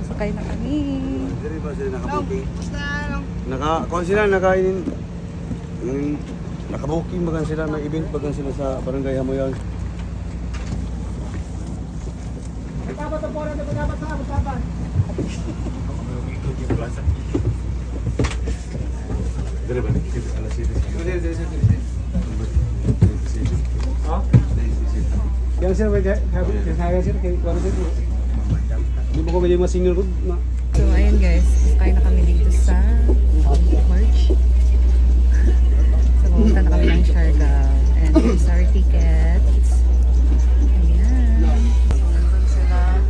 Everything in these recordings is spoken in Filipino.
Sakay na kami. Diri ba sila nakabuking? Kung sila nakabuking bagan sila, may event bagan sila sa Barangay Hamoyag. Diri ba? Alas 7. Yang sir, may kaya sir, kaya kuwan sir. Hindi mo ko may mga single road na. So ayun guys, sakay na kami dito sa March. So pumunta na kami ng Siargao. And here's our tickets. Ayan. So nandun sila.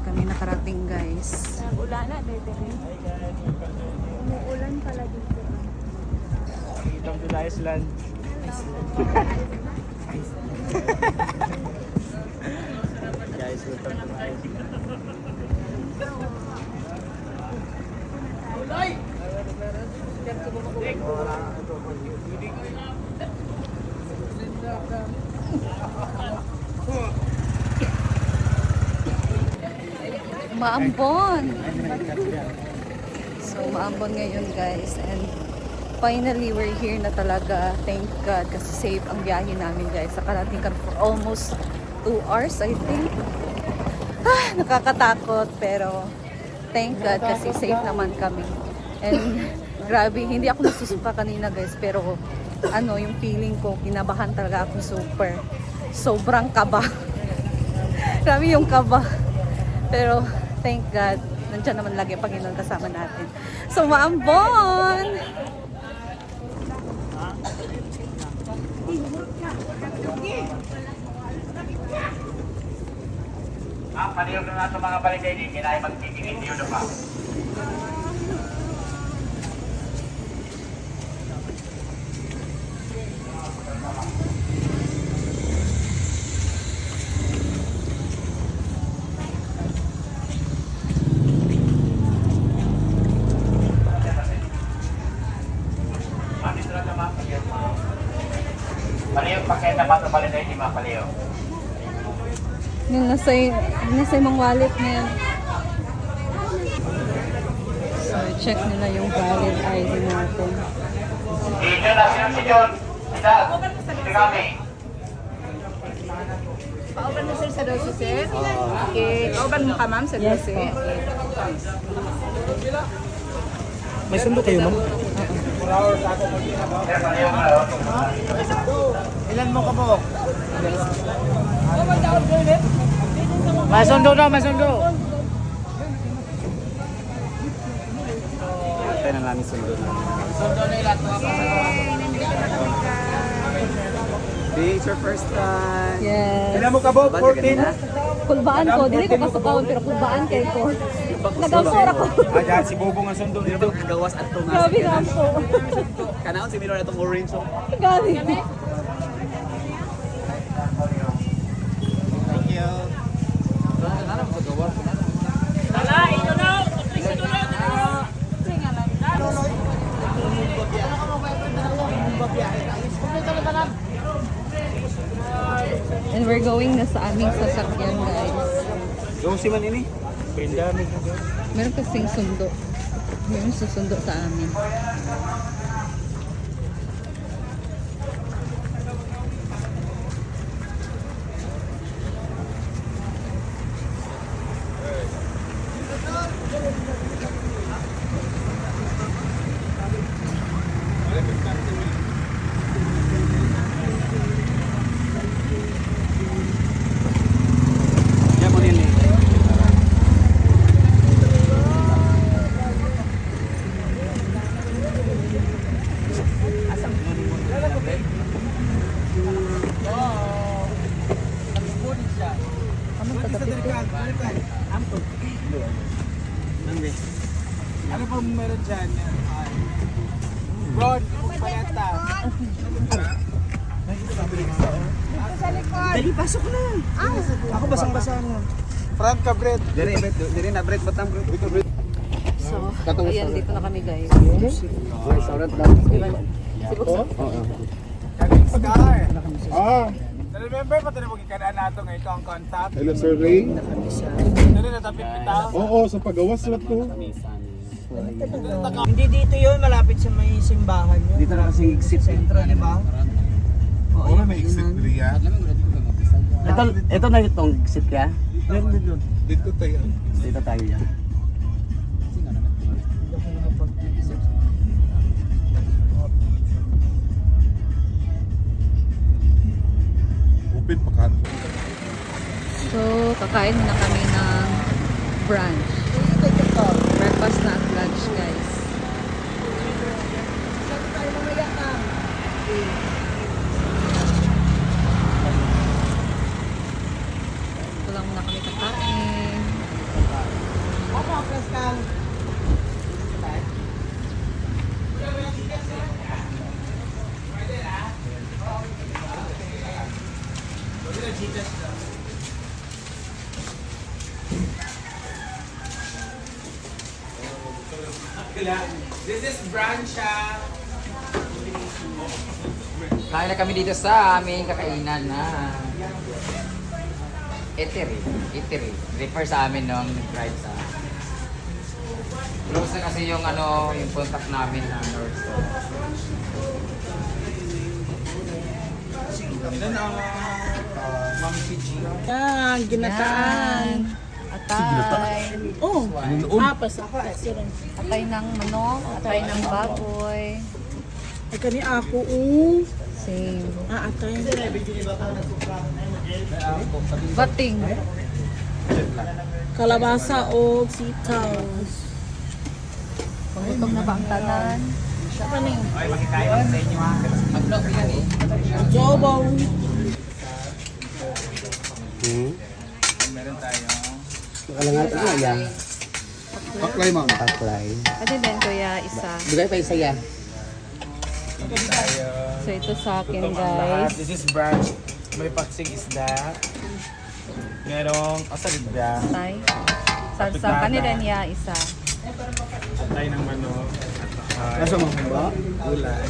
kami nakarating guys. Ulan na, dito. Umuulan pala dito. Welcome to the Iceland. Guys, welcome to the Iceland. Maambon! So, maambon ngayon guys. And finally, we're here na talaga. Thank God. Kasi safe ang biyahe namin guys. Nakarating kami for almost 2 hours, I think. Nakakatakot. Pero, thank God kasi safe naman kami. And, grabe, hindi ako nasusuka kanina guys. Pero, yung feeling ko, kinabahan talaga ako super. Sobrang kaba. Grabe yung kaba. Pero, thank God, nandiyan naman lagi ang Panginoon kasama natin. So, maambon! Panayog na nato mga balay din, kinaya magtitingin niyo na pa. Panayog pakita pa sa balay din, mga panayog. Yung nasa imong wallet na yan. So, check nila yung valid ID natin. Si John, sino si John? Isa, si kami. Pauban mo sir sa 12, sir? Okay. Pauban mo ka, ma'am, sa 12? Yes, po. May sundo kayo, ma'am? Ilan mo ka po? Masundo daw, masundo. Tayo na namin sundo na. Sundo na ilan mo ka. It's your first time. Yes. Ilan mo ka, Bob? 14? Kulbaan ko. Dili ko kasukawon, pero kulbaan kay ko. Nagampor ako. Dyan, si Bobong ang sundo dito. Gawas at tungas. Grabe na po. Kanaon si Milo na itong orange. Oh. Grabe. Thank you. And we're going na sa aming sasakyan, guys. Yung si man ini? Pandemic. Meron kasing sundo. Meron susundo sa amin. Yan mo nili. Ano po meron dyan? Ron, paleta. Dali, pasok na. Ako basang-basa na. Frank ka, Brett. Diri na bread batang bro. So, ayan, dito na kami, guys. Saurat daw. Pag-aar. Na-remember pa tayo magkikadaan nato ngayon ito ang contact. Hello, Sir Ray. Dali na tapit bitaw. Oo, sa pagawas na to. Hindi dito yun, malapit sa may simbahan yun. Dito na kasing exit. Sentro, di ba? Oo, may exit niya. Ito na itong exit kaya. Dito tayo. Dito tayo yan. Open pa ka. So, kakain na kami ng brunch. Breakfast na at lunch, guys. Ito lang muna kami kakain. Kain na kami dito sa aming kakainan na eatery. Eatery. Refer sa amin nung drive sa close na kasi yung ano, yung contact namin na North Store. Yan, ginataan. Atay. Oh, papas ako. Atay ng manok, atay ng baboy. Ay, kani ako, Same. atay. Bating. Kalabasa o sitaw. Pangutog na ba ang tanan? Siya pa ning. Ay, makikain ako sa inyo ha. Mag-vlog yan eh. Jobaw. Meron tayo. Nakalangat ko yan. Paklay, ma'am. Taklay. Ano din kuya, isa. Bigay pa isa yan. So ito sa akin guys. This is brunch. May paksing isda. Merong asalidya. Atay. Salsa. Kanila niya isa. Atay ng manok. Nasa mga ba? Ulan.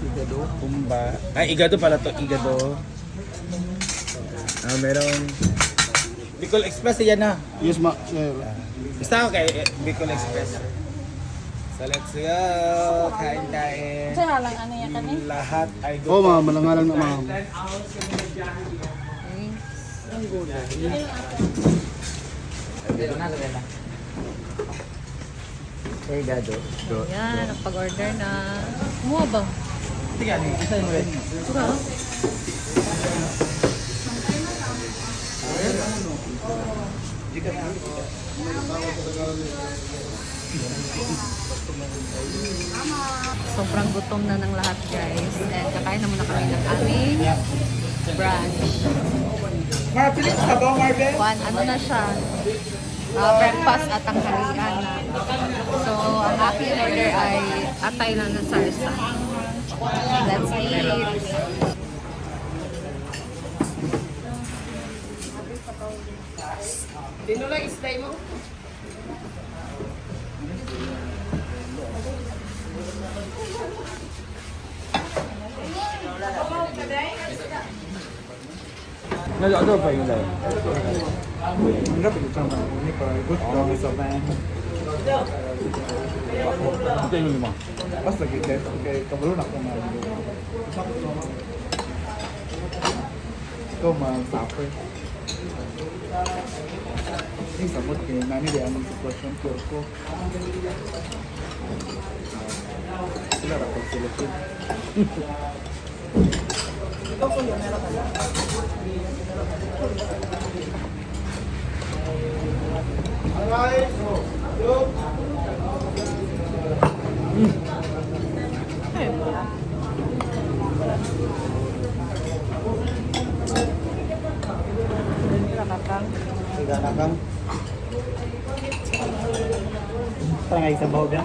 Igado. Kumba. Ay, igado pala to. Igado. Merong Bicol Express yan na. Yes, ma. Sir. Basta ako kay Bicol Express. So let's go. Kain-kain. Sa lang ano yan kani? Lahat ay Oo, ma'am. Malangalang na, ma'am. Dito na, dito na. Hey, Gado. Yan, nagpag-order na. Kumuha ba? Sige, ano? Isa mo rin. Tura. Sobrang gutom na ng lahat guys. And kakain na muna kami ng aming brunch. Marvin, sabaw Marvin. Ano na siya? Breakfast at tanghalian na. So, ang aking order ay atay na ng sarsa. Let's eat! Nag-ano pa yung live? Ang rapid ito ang ini pa. Good long is a man. Ito yung lima. Pas lagi guys. Okay, kabalo na ako na. Ikaw ma-suffer. Yung sabot kayo. Nani di ang sitwasyon ko. Sila rapag sila ko. Nakakang. Parang ay sabaw ka.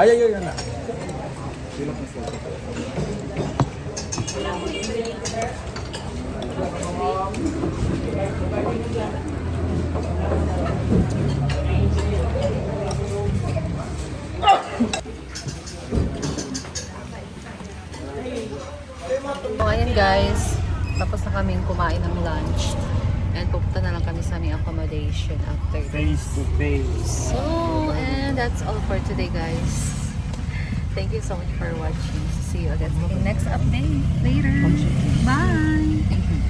Ay, yan na. Silok na sila. So, ngayon guys, tapos na kaming kumain ng lunch. And pupunta na lang kami sa aming accommodation after this. Face to face. So, and that's all for today guys. Thank you so much for watching. See you again in next update later. Bye!